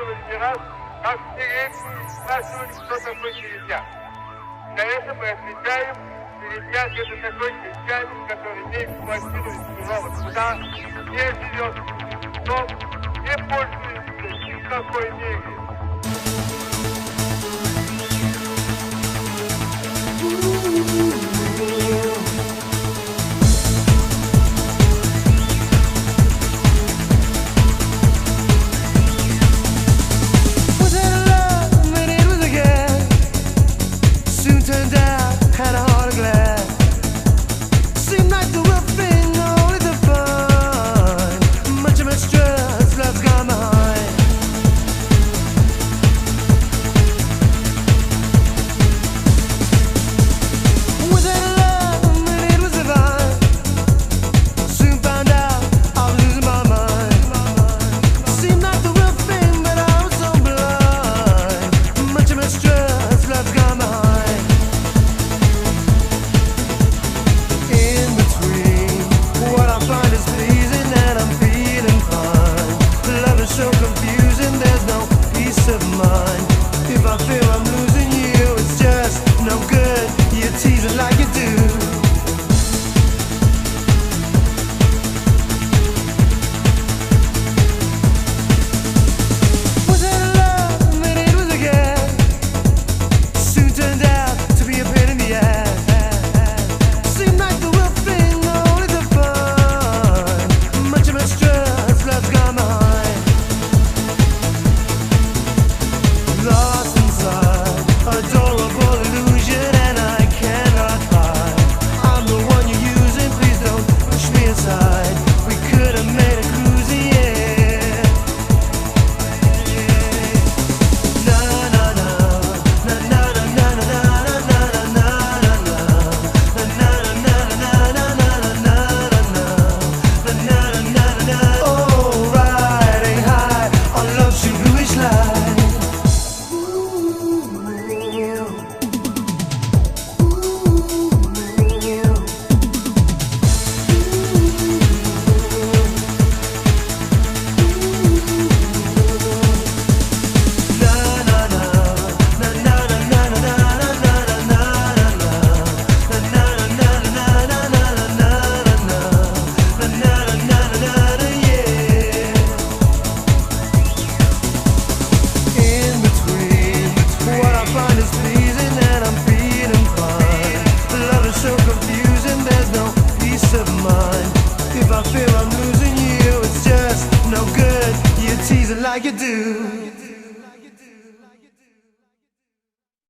разбирал, как стереть спрашивать, кто такой Середняк. Для этого мы отвечаем, Середняк — это такой крестьянин, который имеет квартиру из чужого труда, не живет в дом, не пользуется ни в какой мере. If I feel I'm losing you, it's just no good. You're teasing like you do. Was it love? Maybe it was a gas. Soon turned out to be a pain in the ass. Seemed like the real thing, only the fun. Much of my stress, love's gone behind. Lost inside adorable illusion, and I cannot hide. I'm the one you're using, please don't push me aside. We could have made a cruising, yeah. Na na na, na na na na na na na na na na na na. Oh, riding high on love's bluish light. If I feel I'm losing you, it's just no good. You're teasing like you do.